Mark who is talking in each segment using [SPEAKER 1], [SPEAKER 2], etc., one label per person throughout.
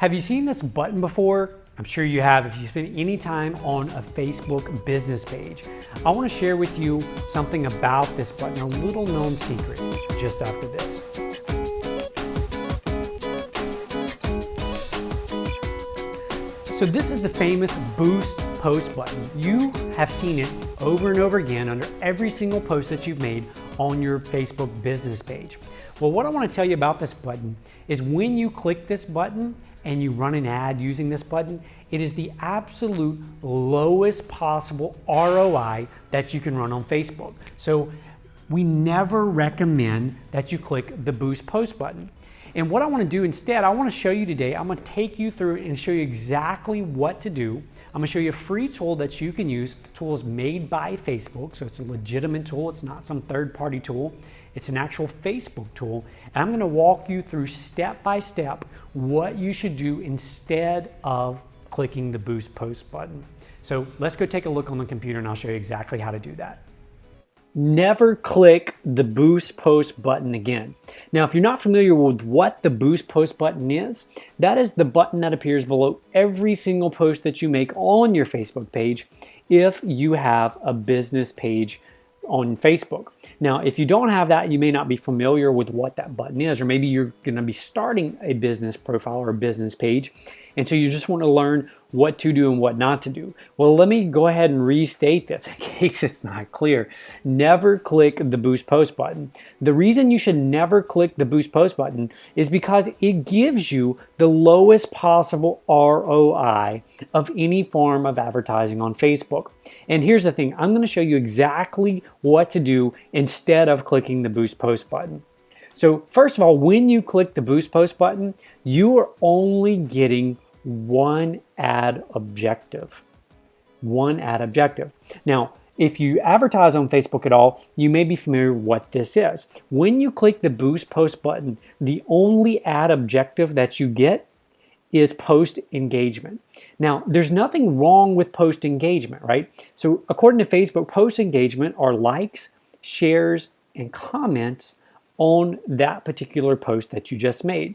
[SPEAKER 1] Have you seen this button before? I'm sure you have if you spend any time on a Facebook business page. I want to share with you something about this button, a little known secret, just after this. So this is the famous Boost Post button. You have seen it over and over again under every single post that you've made on your Facebook business page. Well, what I want to tell you about this button is when you click this button and you run an ad using this button, it is the absolute lowest possible ROI that you can run on Facebook. So we never recommend that you click the Boost Post button. And what I want to do instead, I want to show you today, I'm going to take you through and show you exactly what to do. I'm going to show you a free tool that you can use. The tool is made by Facebook, so it's a legitimate tool. It's not some third-party tool. It's an actual Facebook tool. And I'm going to walk you through step by step what you should do instead of clicking the Boost Post button. So let's go take a look on the computer and I'll show you exactly how to do that. Never click the Boost Post button again. Now, if you're not familiar with what the Boost Post button is, that is the button that appears below every single post that you make on your Facebook page if you have a business page on Facebook. Now, if you don't have that, you may not be familiar with what that button is, or maybe you're going to be starting a business profile or a business page, and so you just want to learn what to do and what not to do. Well, let me go ahead and restate this in case it's not clear. Never click the Boost Post button. The reason you should never click the Boost Post button is because it gives you the lowest possible ROI of any form of advertising on Facebook. And here's the thing, I'm going to show you exactly what to do instead of clicking the Boost Post button. So first of all, when you click the Boost Post button, you are only getting one ad objective. One ad objective. Now, if you advertise on Facebook at all, you may be familiar with what this is. When you click the Boost Post button, the only ad objective that you get is post engagement. Now, there's nothing wrong with post engagement, right? So according to Facebook, post engagement are likes, shares, and comments on that particular post that you just made.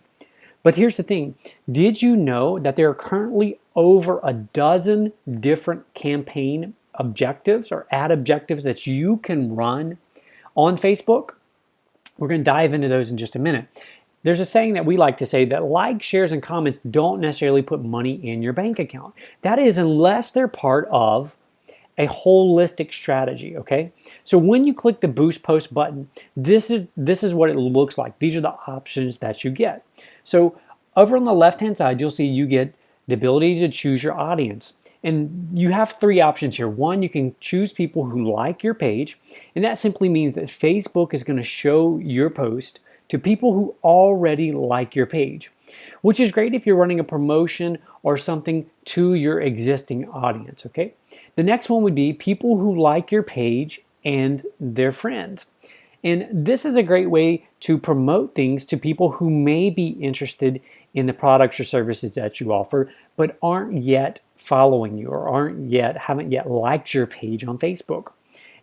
[SPEAKER 1] But here's the thing, did you know that there are currently over a dozen different campaign objectives or ad objectives that you can run on Facebook? We're going to dive into those in just a minute. There's a saying that we like to say that likes, shares, and comments don't necessarily put money in your bank account. That is unless they're part of a holistic strategy, okay? So when you click the Boost Post button, this is what it looks like. These are the options that you get. So over on the left-hand side, you'll see you get the ability to choose your audience. And you have three options here. One, you can choose people who like your page, and that simply means that Facebook is going to show your post to people who already like your page, which is great if you're running a promotion or something to your existing audience, okay? The next one would be people who like your page and their friends. And this is a great way to promote things to people who may be interested in the products or services that you offer, but aren't yet following you or haven't yet liked your page on Facebook.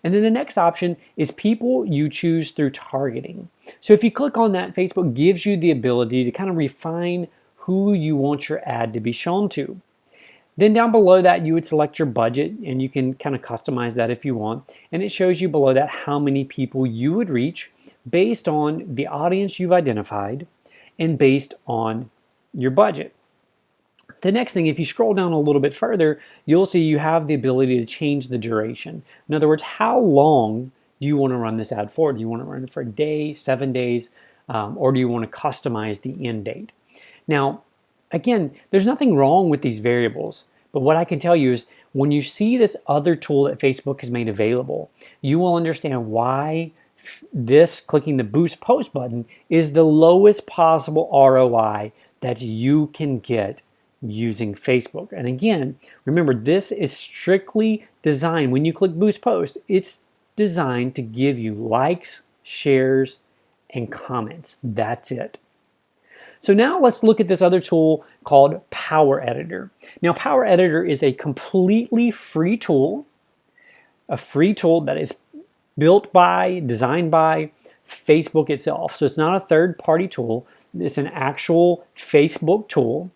[SPEAKER 1] And then the next option is people you choose through targeting. So if you click on that, Facebook gives you the ability to kind of refine who you want your ad to be shown to. Then down below that, you would select your budget, and you can kind of customize that if you want. And it shows you below that how many people you would reach based on the audience you've identified and based on your budget. The next thing, if you scroll down a little bit further, you'll see you have the ability to change the duration. In other words, how long do you want to run this ad for? Do you want to run it for a day, 7 days, or do you want to customize the end date? Now, again, there's nothing wrong with these variables, but what I can tell you is when you see this other tool that Facebook has made available, you will understand why this clicking the Boost Post button is the lowest possible ROI that you can get using Facebook. And again, remember, this is strictly designed, when you click Boost Post, it's designed to give you likes, shares, and comments. That's it. So now let's look at this other tool called Power Editor. Now, Power Editor is a completely free tool, a free tool that is built by, designed by Facebook itself. So it's not a third-party tool. It's an actual Facebook tool.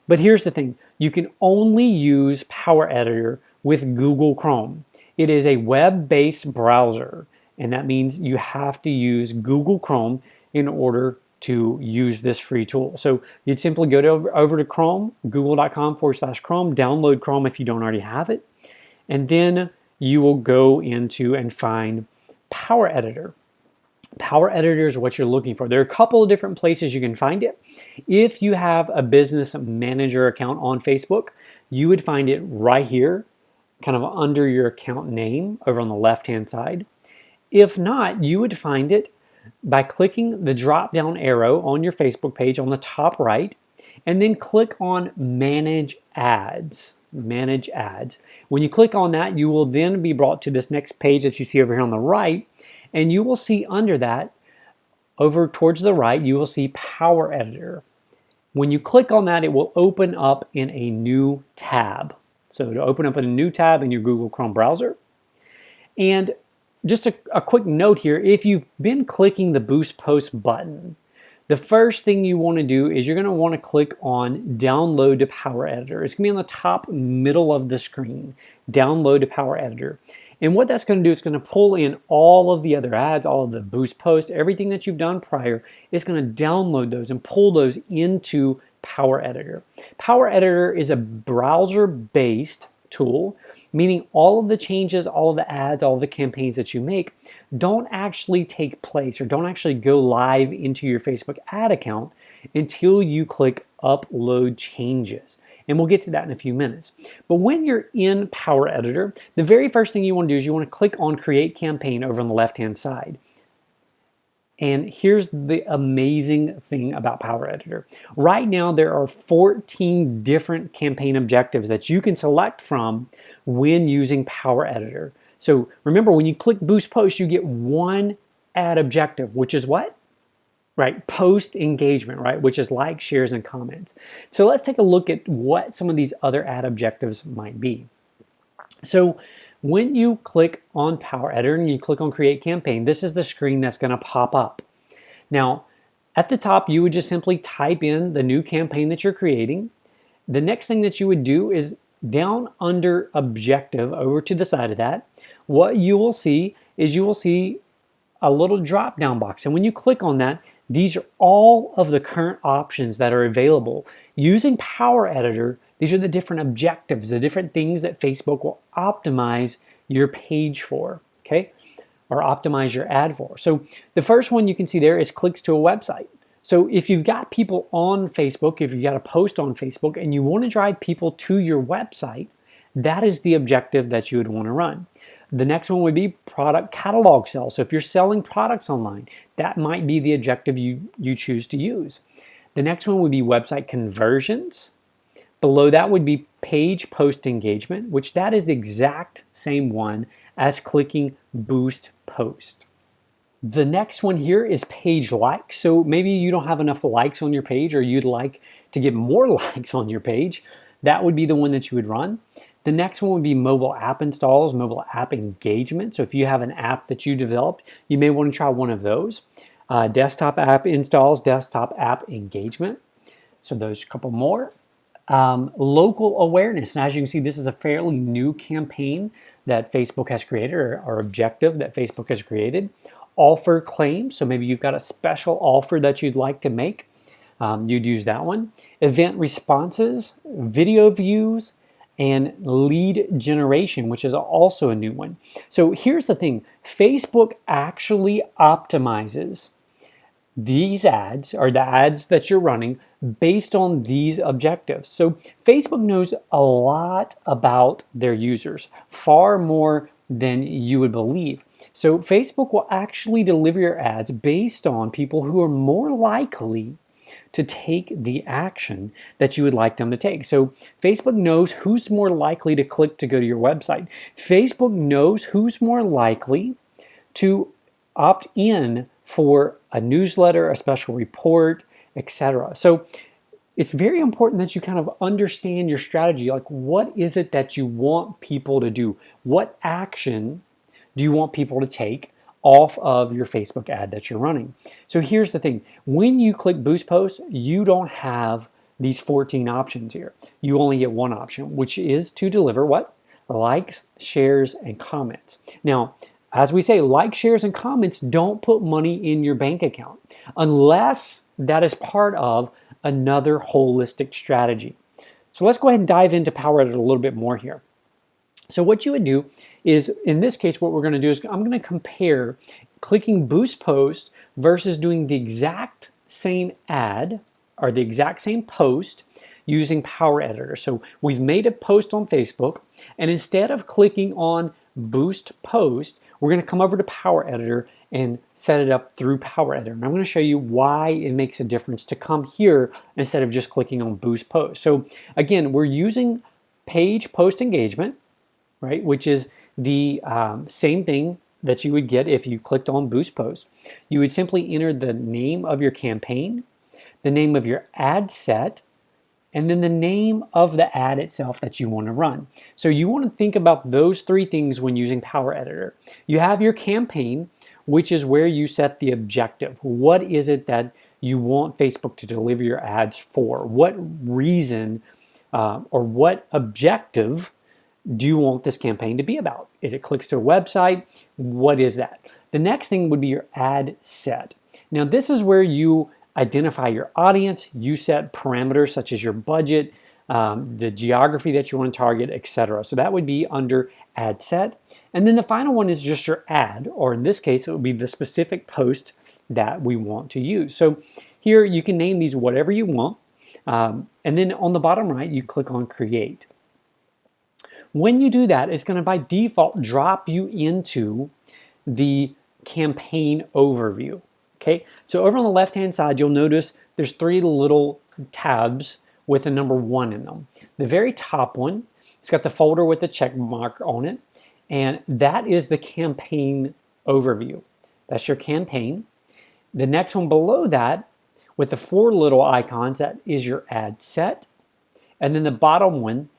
[SPEAKER 1] But here's the thing, you can only use Power Editor with Google Chrome. It is a web-based browser, and that means you have to use Google Chrome in order to use this free tool. So you'd simply go over to Chrome, google.com/Chrome, download Chrome if you don't already have it, and then you will go into and find Power Editor. Power Editor is what you're looking for. There are a couple of different places you can find it. If you have a business manager account on Facebook, you would find it right here, kind of under your account name over on the left-hand side. If not, you would find it by clicking the drop-down arrow on your Facebook page on the top right, and then click on Manage Ads. Manage Ads. When you click on that, you will then be brought to this next page that you see over here on the right, and you will see under that, over towards the right, you will see Power Editor. When you click on that, it will open up in a new tab. So to open up in a new tab in your Google Chrome browser. And just a quick note here, if you've been clicking the Boost Post button, the first thing you want to do is you're going to want to click on Download to Power Editor. It's going to be on the top middle of the screen, Download to Power Editor. And what that's going to do is going to pull in all of the other ads, all of the Boost posts, everything that you've done prior. It's going to download those and pull those into Power Editor. Power Editor is a browser-based tool, meaning all of the changes, all of the ads, all of the campaigns that you make don't actually take place or don't actually go live into your Facebook ad account until you click Upload Changes. And we'll get to that in a few minutes. But when you're in Power Editor, the very first thing you want to do is you want to click on Create Campaign over on the left-hand side. And here's the amazing thing about Power Editor. Right now, there are 14 different campaign objectives that you can select from when using Power Editor. So remember, when you click Boost Post, you get one ad objective, which is what? Right, post engagement, right, which is likes, shares, and comments. So let's take a look at what some of these other ad objectives might be. So when you click on Power Editor and you click on Create Campaign, this is the screen that's going to pop up. Now, at the top, you would just simply type in the new campaign that you're creating. The next thing that you would do is down under Objective, over to the side of that, what you will see is you will see a little drop-down box. And when you click on that, these are all of the current options that are available. Using Power Editor, these are the different objectives, the different things that Facebook will optimize your page for, okay? Or optimize your ad for. So the first one you can see there is clicks to a website. So if you've got people on Facebook, if you've got a post on Facebook and you want to drive people to your website, that is the objective that you would want to run. The next one would be product catalog sales. So if you're selling products online, that might be the objective you choose to use. The next one would be website conversions. Below that would be page post engagement, which that is the exact same one as clicking Boost Post. The next one here is page likes. So maybe you don't have enough likes on your page or you'd like to get more likes on your page. That would be the one that you would run. The next one would be mobile app installs, mobile app engagement. So if you have an app that you developed, you may want to try one of those. Desktop app installs, desktop app engagement. So those couple more. Local awareness. And as you can see, this is a fairly new campaign that Facebook has created, or objective that Facebook has created. Offer claims. So maybe you've got a special offer that you'd like to make. You'd use that one. Event responses, video views, and lead generation, which is also a new one. So here's the thing, Facebook actually optimizes these ads, or the ads that you're running, based on these objectives. So Facebook knows a lot about their users, far more than you would believe. So Facebook will actually deliver your ads based on people who are more likely to take the action that you would like them to take. So Facebook knows who's more likely to click to go to your website. Facebook knows who's more likely to opt in for a newsletter, a special report, etc. So it's very important that you kind of understand your strategy. Like, what is it that you want people to do? What action do you want people to take off of your Facebook ad that you're running? So here's the thing. When you click Boost Post, you don't have these 14 options here. You only get one option, which is to deliver what? Likes, shares, and comments. Now, as we say, likes, shares, and comments don't put money in your bank account unless that is part of another holistic strategy. So let's go ahead and dive into Power Editor a little bit more here. So what you would do is, in this case, what we're going to do is I'm going to compare clicking Boost Post versus doing the exact same ad or the exact same post using Power Editor. So we've made a post on Facebook, and instead of clicking on Boost Post, we're going to come over to Power Editor and set it up through Power Editor. And I'm going to show you why it makes a difference to come here instead of just clicking on Boost Post. So again, we're using page post engagement, right, which is the same thing that you would get if you clicked on Boost Post. You would simply enter the name of your campaign, the name of your ad set, and then the name of the ad itself that you want to run. So you want to think about those three things when using Power Editor. You have your campaign, which is where you set the objective. What is it that you want Facebook to deliver your ads for? What reason or what objective do you want this campaign to be about? Is it clicks to a website? What is that? The next thing would be your ad set. Now this is where you identify your audience, you set parameters such as your budget, the geography that you want to target, etc. So that would be under ad set. And then the final one is just your ad, or in this case, it would be the specific post that we want to use. So here you can name these whatever you want. And then on the bottom right, you click on create. When you do that, it's going to by default drop you into the campaign overview. Okay, so over on the left-hand side, you'll notice there's three little tabs with the number 1 in them. The very top one, it's got the folder with the check mark on it, and that is the campaign overview. That's your campaign. The next one below that, with the 4 little icons, that is your ad set. And then the bottom one,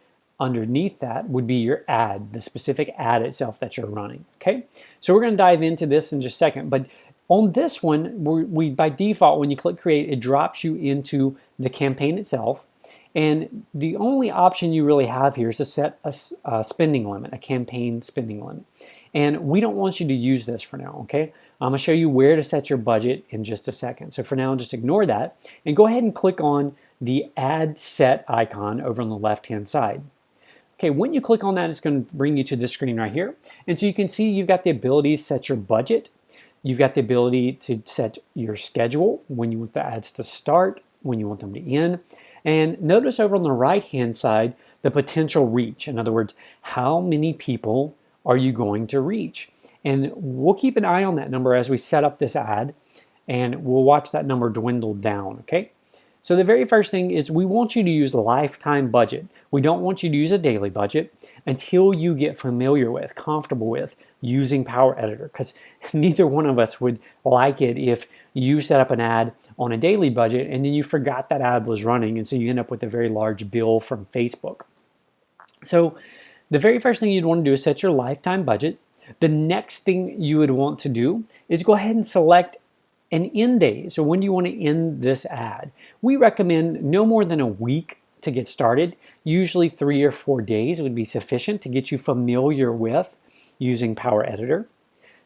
[SPEAKER 1] underneath that, would be your ad, the specific ad itself that you're running. Okay, so we're going to dive into this in just a second, but on this one, we by default, when you click create, it drops you into the campaign itself. And the only option you really have here is to set a spending limit, a campaign spending limit. And we don't want you to use this for now, okay? I'm gonna show you where to set your budget in just a second. So for now, just ignore that and go ahead and click on the ad set icon over on the left-hand side. Okay, when you click on that, it's gonna bring you to this screen right here. And so you can see you've got the ability to set your budget. You've got the ability to set your schedule, when you want the ads to start, when you want them to end. And notice over on the right-hand side, the potential reach. In other words, how many people are you going to reach? And we'll keep an eye on that number as we set up this ad, and we'll watch that number dwindle down, okay? So the very first thing is we want you to use the lifetime budget. We don't want you to use a daily budget until you get familiar with, comfortable with using Power Editor, because neither one of us would like it if you set up an ad on a daily budget and then you forgot that ad was running, and so you end up with a very large bill from Facebook. So the very first thing you'd want to do is set your lifetime budget. The next thing you would want to do is go ahead and select an end date. So when do you want to end this ad? We recommend no more than a week to get started. Usually 3 or 4 days would be sufficient to get you familiar with using Power Editor.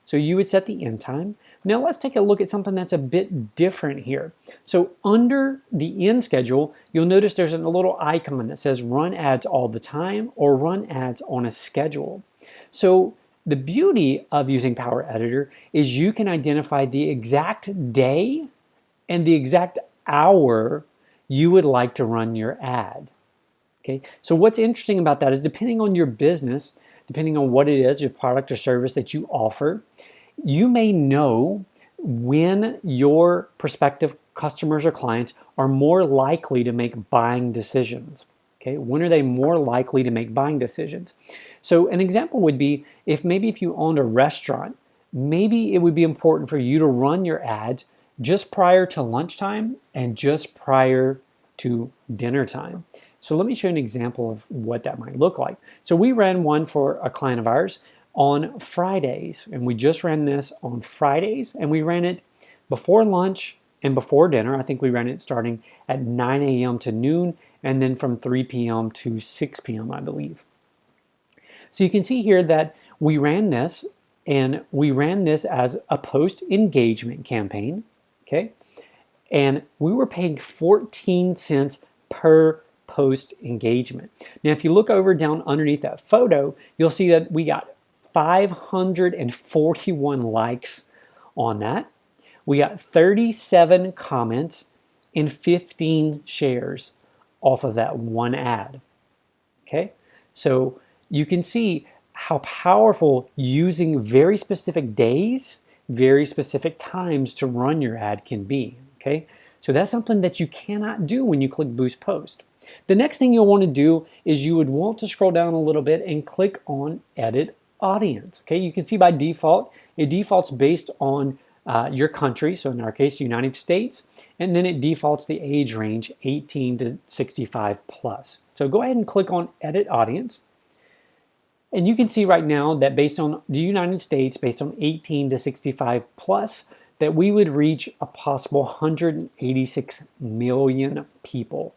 [SPEAKER 1] So you would set the end time. Now let's take a look at something that's a bit different here. So under the end schedule, you'll notice there's a little icon that says run ads all the time or run ads on a schedule. So the beauty of using Power Editor is you can identify the exact day and the exact hour you would like to run your ad. Okay, so what's interesting about that is depending on your business, depending on what it is, your product or service that you offer, you may know when your prospective customers or clients are more likely to make buying decisions. Okay, when are they more likely to make buying decisions? So an example would be if you owned a restaurant, maybe it would be important for you to run your ads just prior to lunchtime and just prior to dinner time. So let me show you an example of what that might look like. So we ran one for a client of ours on Fridays, and we just ran this on Fridays, and we ran it before lunch and before dinner. I think we ran it starting at 9 a.m. to noon, and then from 3 p.m. to 6 p.m., I believe. So you can see here that we ran this, and we ran this as a post engagement campaign, okay? And we were paying 14 cents per post engagement. Now, if you look over down underneath that photo, you'll see that we got 541 likes on that. We got 37 comments and 15 shares off of that one ad. Okay, so you can see how powerful using very specific days, very specific times to run your ad can be. Okay, so that's something that you cannot do when you click Boost Post. The next thing you'll want to do is you would want to scroll down a little bit and click on Edit Audience. Okay, you can see by default, it defaults based on your country, so in our case, United States, and then it defaults the age range 18 to 65 plus. So go ahead and click on Edit Audience. And you can see right now that based on the United States, based on 18 to 65 plus, that we would reach a possible 186 million people.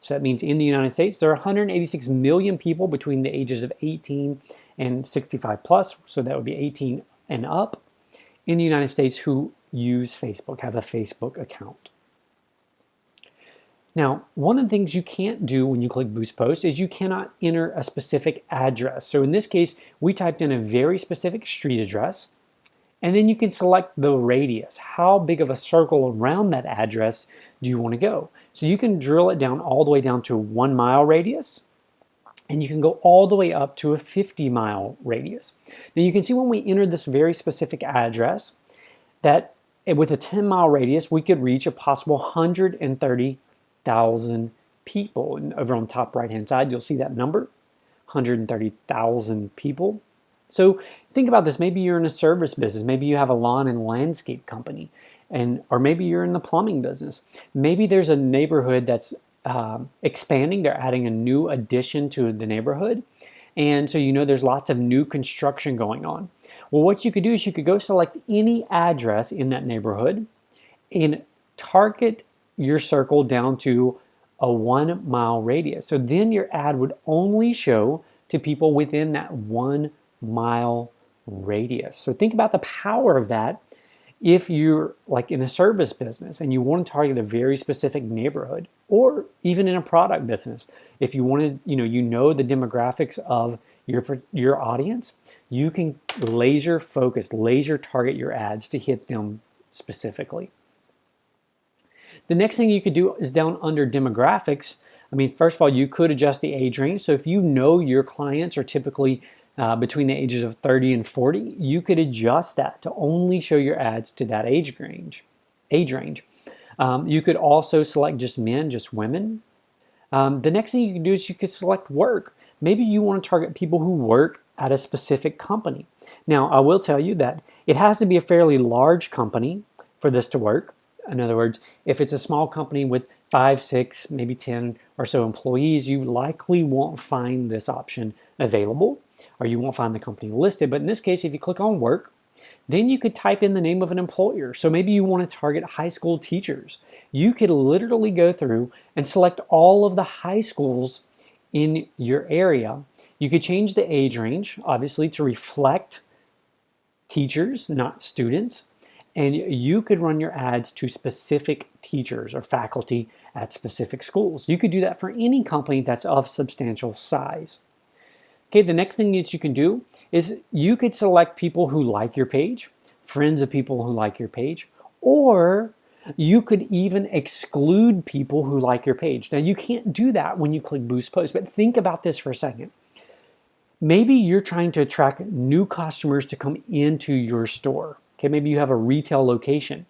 [SPEAKER 1] So that means in the United States, there are 186 million people between the ages of 18 and 65 plus, so that would be 18 and up, in the United States who use Facebook, have a Facebook account. Now, one of the things you can't do when you click Boost Post is you cannot enter a specific address. So in this case, we typed in a very specific street address, and then you can select the radius. How big of a circle around that address do you want to go? So you can drill it down all the way down to a 1 mile radius, and you can go all the way up to a 50-mile radius. Now you can see when we entered this very specific address that with a 10-mile radius, we could reach a possible 130,000 people. And over on the top right-hand side, you'll see that number, 130,000 people. So think about this. Maybe you're in a service business. Maybe you have a lawn and landscape company, or maybe you're in the plumbing business. Maybe there's a neighborhood that's expanding. They're adding a new addition to the neighborhood. And so you know there's lots of new construction going on. Well, what you could do is you could go select any address in that neighborhood and target your circle down to a 1 mile radius. So then your ad would only show to people within that 1 mile radius. So think about the power of that. If you're like in a service business and you want to target a very specific neighborhood, or even in a product business, if you wanted, you know the demographics of your audience, you can laser focus, laser target your ads to hit them specifically. The next thing you could do is down under demographics. I mean, first of all, you could adjust the age range. So if you know your clients are typically between the ages of 30 and 40, you could adjust that to only show your ads to that age range. You could also select just men, just women. The next thing you can do is you could select work. Maybe you want to target people who work at a specific company. Now, I will tell you that it has to be a fairly large company for this to work. In other words, if it's a small company with 5, 6, maybe 10 or so employees, you likely won't find this option available, or you won't find the company listed. But in this case, if you click on work, then you could type in the name of an employer. So maybe you want to target high school teachers. You could literally go through and select all of the high schools in your area. You could change the age range, obviously, to reflect teachers, not students. And you could run your ads to specific teachers or faculty at specific schools. You could do that for any company that's of substantial size. Okay, the next thing that you can do is you could select people who like your page, friends of people who like your page, or you could even exclude people who like your page. Now, you can't do that when you click Boost Post, but think about this for a second. Maybe you're trying to attract new customers to come into your store. Okay, maybe you have a retail location.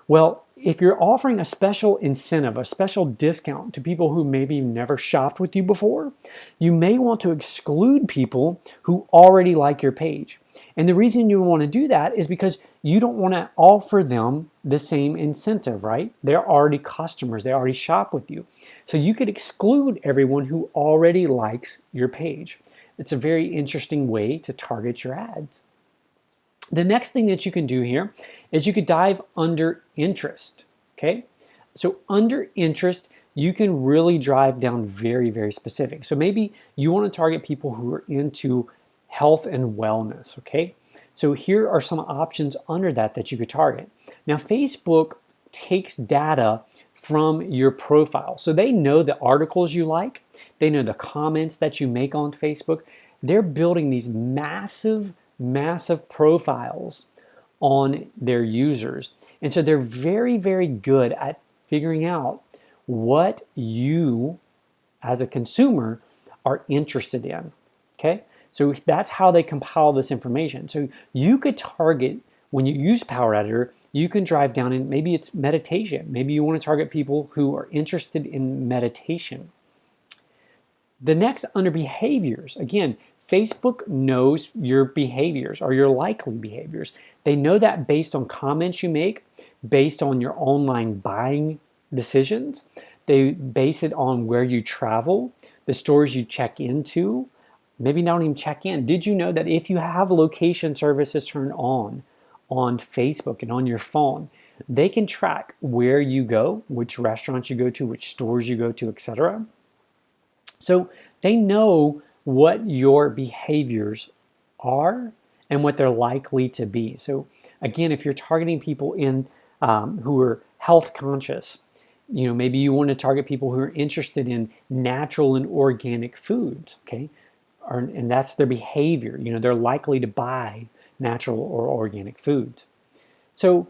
[SPEAKER 1] Well, if you're offering a special incentive, a special discount to people who maybe never shopped with you before, you may want to exclude people who already like your page. And the reason you want to do that is because you don't want to offer them the same incentive, right? They're already customers. They already shop with you. So you could exclude everyone who already likes your page. It's a very interesting way to target your ads. The next thing that you can do here is you could dive under interest. okay? So under interest, you can really drive down very, very specific. So maybe you want to target people who are into health and wellness, okay? So here are some options under that you could target. Now, Facebook takes data from your profile. So they know the articles you like, they know the comments that you make on Facebook. They're building these massive, massive profiles on their users. And so they're very, very good at figuring out what you as a consumer are interested in, okay? So that's how they compile this information. So you could target, when you use Power Editor, you can drive down in, maybe it's meditation. Maybe you want to target people who are interested in meditation. The next, under behaviors, again, Facebook knows your behaviors or your likely behaviors. They know that based on comments you make, based on your online buying decisions. They base it on where you travel, the stores you check into, maybe not even check in. Did you know that if you have location services turned on Facebook and on your phone, they can track where you go, which restaurants you go to, which stores you go to, etc. So they know what your behaviors are and what they're likely to be. So again, if you're targeting people in who are health conscious, you know, maybe you want to target people who are interested in natural and organic foods, okay? And that's their behavior. You know, they're likely to buy natural or organic foods. So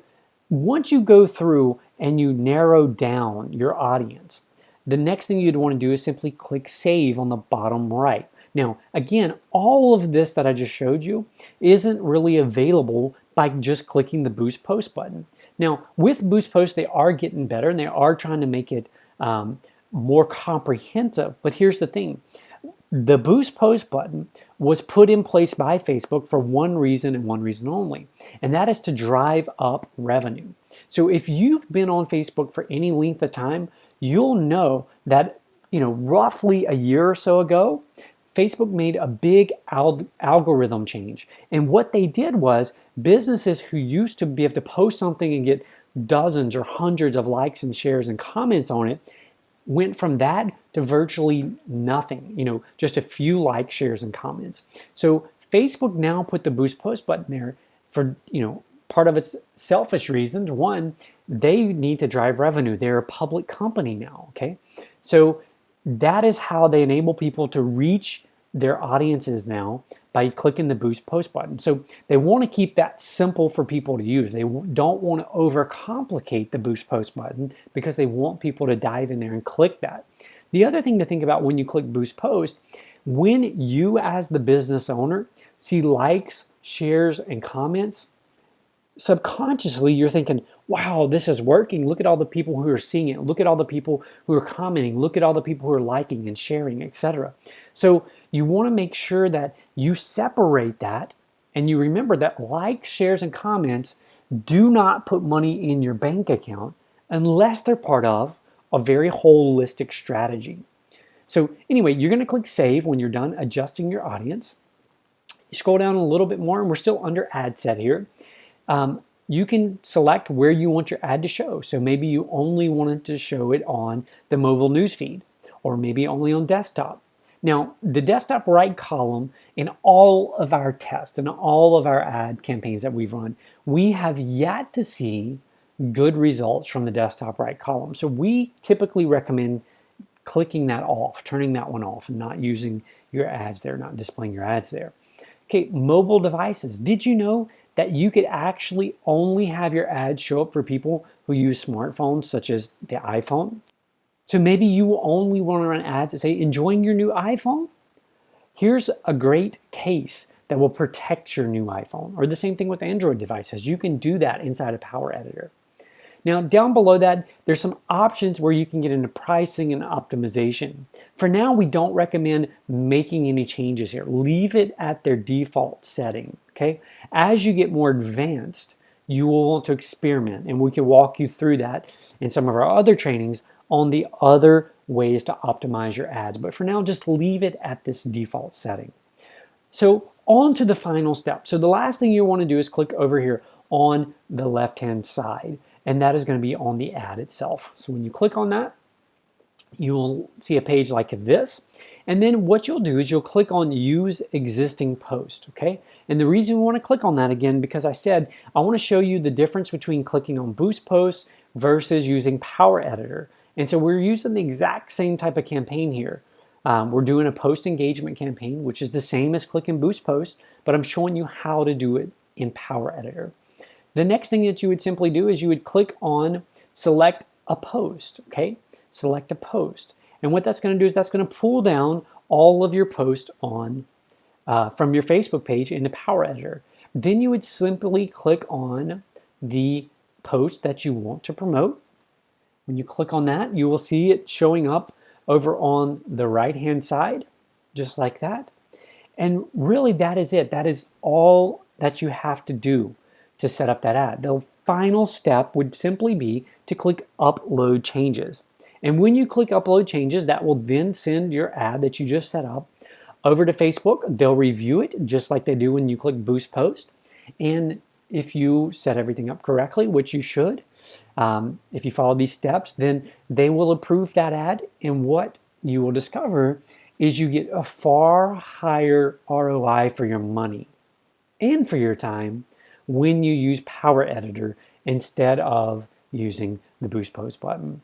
[SPEAKER 1] once you go through and you narrow down your audience, the next thing you'd want to do is simply click Save on the bottom right. Now, again, all of this that I just showed you isn't really available by just clicking the Boost Post button. Now, with Boost Post, they are getting better and they are trying to make it more comprehensive. But here's the thing. The Boost Post button was put in place by Facebook for one reason and one reason only, and that is to drive up revenue. So if you've been on Facebook for any length of time, you'll know that, you know, roughly a year or so ago, Facebook made a big algorithm change. And what they did was businesses who used to be able to post something and get dozens or hundreds of likes and shares and comments on it went from that to virtually nothing, you know, just a few likes, shares, and comments. So Facebook now put the Boost Post button there for, you know, part of its selfish reasons. One, they need to drive revenue. They're a public company now, okay? So that is how they enable people to reach their audiences now, by clicking the Boost Post button. So they want to keep that simple for people to use. They don't want to overcomplicate the Boost Post button because they want people to dive in there and click that. The other thing to think about when you click Boost Post, when you as the business owner see likes, shares, and comments, subconsciously you're thinking, wow, this is working. Look at all the people who are seeing it. Look at all the people who are commenting. Look at all the people who are liking and sharing, etc. So you want to make sure that you separate that and you remember that likes, shares, and comments do not put money in your bank account unless they're part of a very holistic strategy. So anyway, you're going to click Save when you're done adjusting your audience. You scroll down a little bit more and we're still under ad set here. You can select where you want your ad to show. So maybe you only wanted to show it on the mobile newsfeed or maybe only on desktop. Now, the desktop right column in all of our tests and all of our ad campaigns that we've run, we have yet to see good results from the desktop right column. So we typically recommend clicking that off, turning that one off, and not using your ads there, not displaying your ads there. Okay, mobile devices. Did you know that you could actually only have your ads show up for people who use smartphones such as the iPhone? So maybe you only want to run ads that say, enjoying your new iPhone? Here's a great case that will protect your new iPhone. Or the same thing with Android devices. You can do that inside of Power Editor. Now, down below that, there's some options where you can get into pricing and optimization. For now, we don't recommend making any changes here. Leave it at their default setting, okay? As you get more advanced, you will want to experiment, and we can walk you through that in some of our other trainings on the other ways to optimize your ads. But for now, just leave it at this default setting. So on to the final step. So the last thing you want to do is click over here on the left-hand side. and that is going to be on the ad itself. So when you click on that, you will see a page like this. And then what you'll do is you'll click on Use Existing Post, okay? And the reason we want to click on that again, because I said I want to show you the difference between clicking on Boost Posts versus using Power Editor. And so we're using the exact same type of campaign here. We're doing a post engagement campaign, which is the same as clicking Boost Post, but I'm showing you how to do it in Power Editor. The next thing that you would simply do is you would click on Select a Post, okay? Select a post. And what that's going to do is that's going to pull down all of your posts on from your Facebook page into Power Editor. Then you would simply click on the post that you want to promote. When you click on that, you will see it showing up over on the right-hand side, just like that. And really that is it. That is all that you have to do to set up that ad. The final step would simply be to click Upload Changes. And when you click Upload Changes, that will then send your ad that you just set up over to Facebook. They'll review it just like they do when you click Boost Post. And if you set everything up correctly, which you should, if you follow these steps, then they will approve that ad. And what you will discover is you get a far higher ROI for your money and for your time when you use Power Editor instead of using the Boost Post button.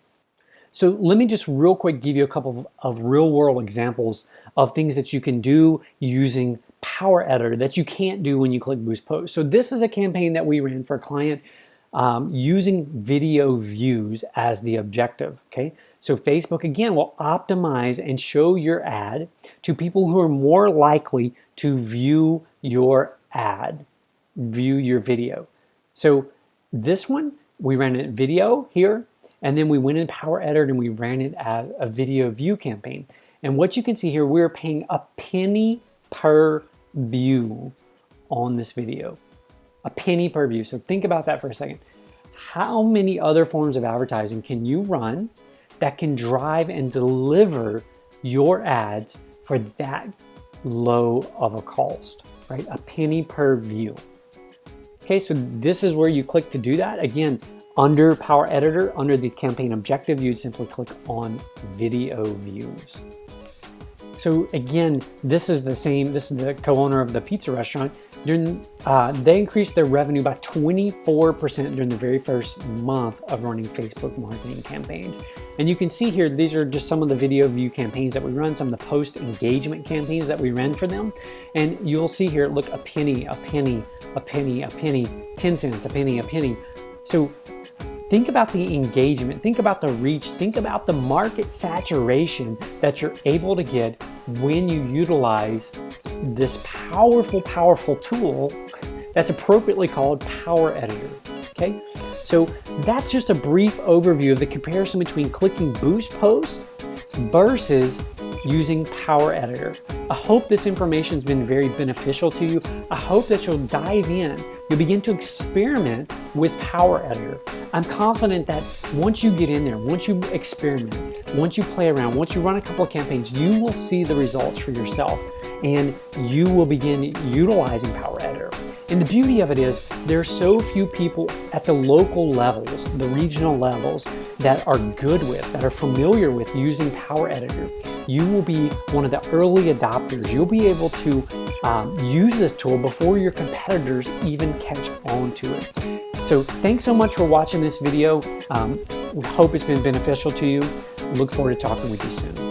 [SPEAKER 1] So let me just real quick give you a couple of real world examples of things that you can do using Power Editor that you can't do when you click Boost Post. So this is a campaign that we ran for a client using video views as the objective, okay? So Facebook, again, will optimize and show your ad to people who are more likely to view your ad, view your video. So this one, we ran a video here, and then we went in Power Editor and we ran it as a video view campaign. And what you can see here, we're paying a penny per view on this video. A penny per view. So think about that for a second. How many other forms of advertising can you run that can drive and deliver your ads for that low of a cost, right? A penny per view. Okay, so this is where you click to do that. Again, under Power Editor, under the campaign objective, you'd simply click on Video Views. So again, this is the co-owner of the pizza restaurant. They increased their revenue by 24% during the very first month of running Facebook marketing campaigns. And you can see here, these are just some of the video view campaigns that we run, some of the post engagement campaigns that we ran for them. And you'll see here, look, a penny, a penny, a penny, a penny, 10 cents, a penny, a penny. So think about the engagement, think about the reach, think about the market saturation that you're able to get when you utilize this powerful, powerful tool that's appropriately called Power Editor, okay? So that's just a brief overview of the comparison between clicking Boost Post versus using Power Editor. I hope this information has been very beneficial to you. I hope that you'll dive in. You'll begin to experiment with Power Editor. I'm confident that once you get in there, once you experiment, once you play around, once you run a couple of campaigns, you will see the results for yourself and you will begin utilizing Power Editor. And the beauty of it is there are so few people at the local levels, the regional levels, that are good with, that are familiar with using Power Editor. You will be one of the early adopters. You'll be able to use this tool before your competitors even catch on to it. So thanks so much for watching this video. We hope it's been beneficial to you. Look forward to talking with you soon.